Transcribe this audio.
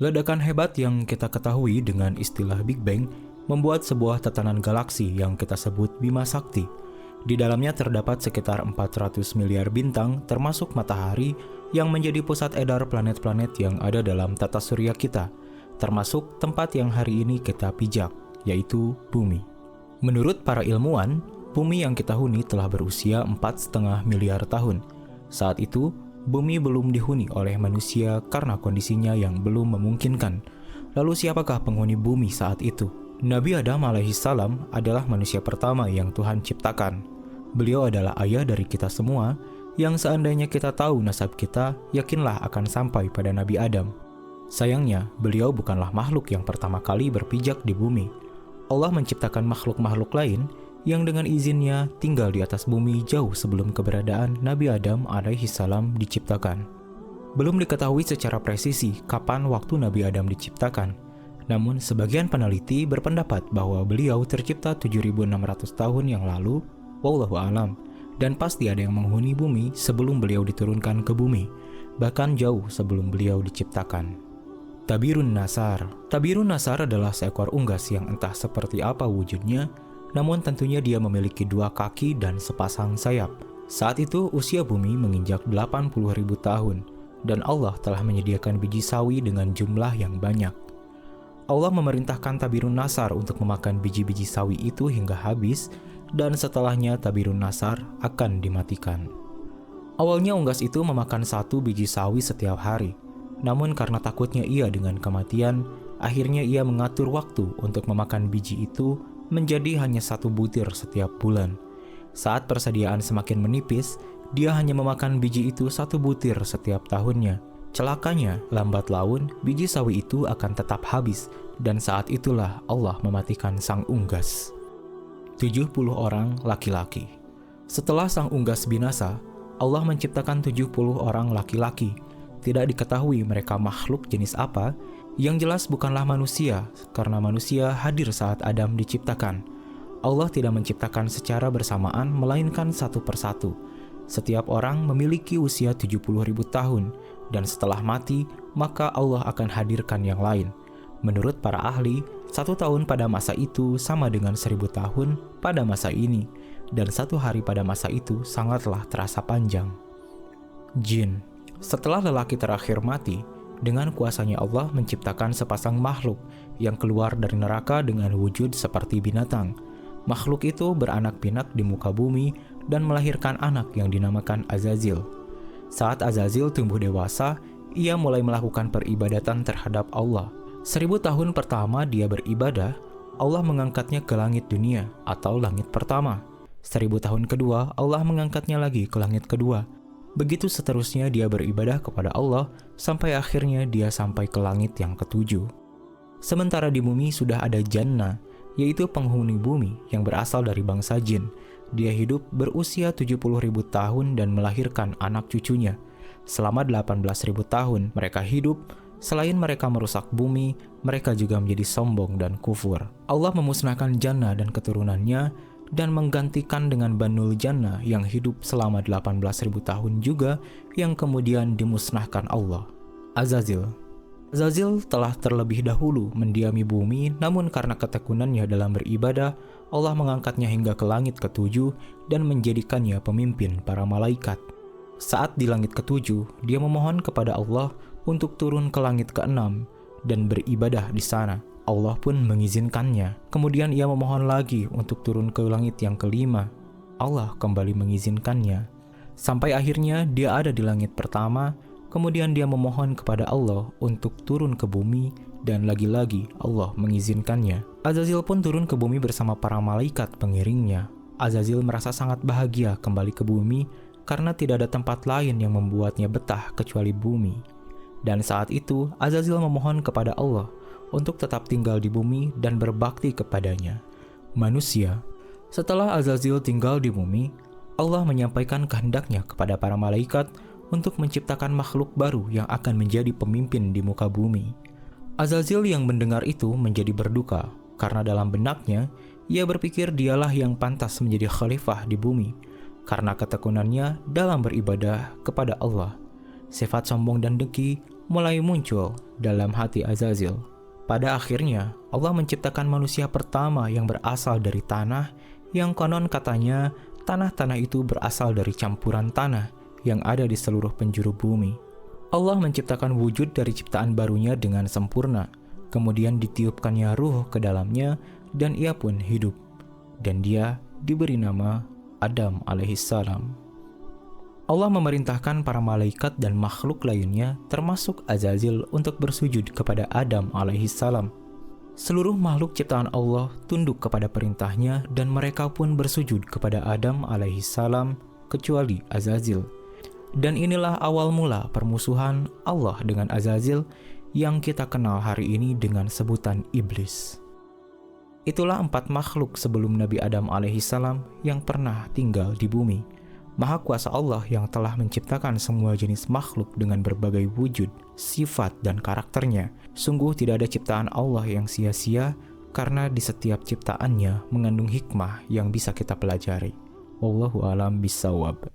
Ledakan hebat yang kita ketahui dengan istilah Big Bang membuat sebuah tatanan galaksi yang kita sebut Bima Sakti. Di dalamnya terdapat sekitar 400 miliar bintang termasuk matahari yang menjadi pusat edar planet-planet yang ada dalam tata surya kita, termasuk tempat yang hari ini kita pijak, yaitu bumi. Menurut para ilmuwan, bumi yang kita huni telah berusia 4,5 miliar tahun. Saat itu, bumi belum dihuni oleh manusia karena kondisinya yang belum memungkinkan. Lalu siapakah penghuni bumi saat itu? Nabi Adam alaihissalam adalah manusia pertama yang Tuhan ciptakan. Beliau adalah ayah dari kita semua, yang seandainya kita tahu nasab kita, yakinlah akan sampai pada Nabi Adam. Sayangnya, beliau bukanlah makhluk yang pertama kali berpijak di bumi. Allah menciptakan makhluk-makhluk lain yang dengan izinnya tinggal di atas bumi jauh sebelum keberadaan Nabi Adam alaihissalam diciptakan. Belum diketahui secara presisi kapan waktu Nabi Adam diciptakan. Namun sebagian peneliti berpendapat bahwa beliau tercipta 7.600 tahun yang lalu, wallahu alam, dan pasti ada yang menghuni bumi sebelum beliau diturunkan ke bumi, bahkan jauh sebelum beliau diciptakan. Tabirun Nasar. Tabirun Nasar adalah seekor unggas yang entah seperti apa wujudnya, namun tentunya dia memiliki 2 kaki dan sepasang sayap. Saat itu usia bumi menginjak 80.000 tahun, dan Allah telah menyediakan biji sawi dengan jumlah yang banyak. Allah memerintahkan Tabirun Nasar untuk memakan biji-biji sawi itu hingga habis, dan setelahnya Tabirun Nasar akan dimatikan. Awalnya unggas itu memakan 1 biji sawi setiap hari, namun karena takutnya ia dengan kematian, akhirnya ia mengatur waktu untuk memakan biji itu menjadi hanya 1 butir setiap bulan. Saat persediaan semakin menipis, dia hanya memakan biji itu 1 butir setiap tahunnya. Celakanya, lambat laun biji sawi itu akan tetap habis, dan saat itulah Allah mematikan sang unggas. 70 orang laki-laki. Setelah sang unggas binasa, Allah menciptakan 70 orang laki-laki. Tidak diketahui mereka makhluk jenis apa, yang jelas bukanlah manusia, karena manusia hadir saat Adam diciptakan. Allah tidak menciptakan secara bersamaan, melainkan satu persatu. Setiap orang memiliki usia 70.000 tahun, dan setelah mati, maka Allah akan hadirkan yang lain. Menurut para ahli, 1 tahun pada masa itu sama dengan 1000 tahun pada masa ini, dan 1 hari pada masa itu sangatlah terasa panjang. Jin. Setelah lelaki terakhir mati, dengan kuasanya Allah menciptakan sepasang makhluk yang keluar dari neraka dengan wujud seperti binatang. Makhluk itu beranak pinak di muka bumi dan melahirkan anak yang dinamakan Azazil. Saat Azazil tumbuh dewasa, ia mulai melakukan peribadatan terhadap Allah. 1000 tahun pertama dia beribadah, Allah mengangkatnya ke langit dunia atau langit pertama. 1000 tahun kedua, Allah mengangkatnya lagi ke langit kedua. Begitu seterusnya dia beribadah kepada Allah sampai akhirnya dia sampai ke langit yang ke-7. Sementara di bumi sudah ada Jannah, yaitu penghuni bumi yang berasal dari bangsa jin. Dia hidup berusia 70.000 tahun dan melahirkan anak cucunya. Selama 18.000 tahun mereka hidup, selain mereka merusak bumi, mereka juga menjadi sombong dan kufur. Allah memusnahkan Jannah dan keturunannya dan menggantikan dengan Banul Jannah yang hidup selama 18.000 tahun juga, yang kemudian dimusnahkan Allah. Azazil. Azazil telah terlebih dahulu mendiami bumi, namun karena ketekunannya dalam beribadah, Allah mengangkatnya hingga ke langit ke-7 dan menjadikannya pemimpin para malaikat. Saat di langit ke-7, dia memohon kepada Allah untuk turun ke langit ke-6 dan beribadah di sana. Allah pun mengizinkannya. Kemudian ia memohon lagi untuk turun ke langit yang ke-5. Allah kembali mengizinkannya. Sampai akhirnya dia ada di langit pertama. Kemudian dia memohon kepada Allah untuk turun ke bumi, dan lagi-lagi Allah mengizinkannya. Azazil pun turun ke bumi bersama para malaikat pengiringnya. Azazil merasa sangat bahagia kembali ke bumi karena tidak ada tempat lain yang membuatnya betah kecuali bumi. Dan saat itu Azazil memohon kepada Allah untuk tetap tinggal di bumi dan berbakti kepadanya. Manusia. Setelah Azazil tinggal di bumi, Allah menyampaikan kehendaknya kepada para malaikat untuk menciptakan makhluk baru yang akan menjadi pemimpin di muka bumi. Azazil yang mendengar itu menjadi berduka, karena dalam benaknya, ia berpikir dialah yang pantas menjadi khalifah di bumi, karena ketekunannya dalam beribadah kepada Allah. Sifat sombong dan dengki mulai muncul dalam hati Azazil. Pada akhirnya, Allah menciptakan manusia pertama yang berasal dari tanah, yang konon katanya tanah-tanah itu berasal dari campuran tanah yang ada di seluruh penjuru bumi. Allah menciptakan wujud dari ciptaan barunya dengan sempurna, kemudian ditiupkannya ruh ke dalamnya, dan ia pun hidup. Dan dia diberi nama Adam alaihissalam. Allah memerintahkan para malaikat dan makhluk lainnya, termasuk Azazil, untuk bersujud kepada Adam alaihissalam. Seluruh makhluk ciptaan Allah tunduk kepada perintahnya, dan mereka pun bersujud kepada Adam alaihissalam, kecuali Azazil. Dan inilah awal mula permusuhan Allah dengan Azazil yang kita kenal hari ini dengan sebutan iblis. Itulah 4 makhluk sebelum Nabi Adam alaihissalam yang pernah tinggal di bumi. Maha kuasa Allah yang telah menciptakan semua jenis makhluk dengan berbagai wujud, sifat, dan karakternya. Sungguh tidak ada ciptaan Allah yang sia-sia, karena di setiap ciptaannya mengandung hikmah yang bisa kita pelajari. Wallahu a'lam bishawab.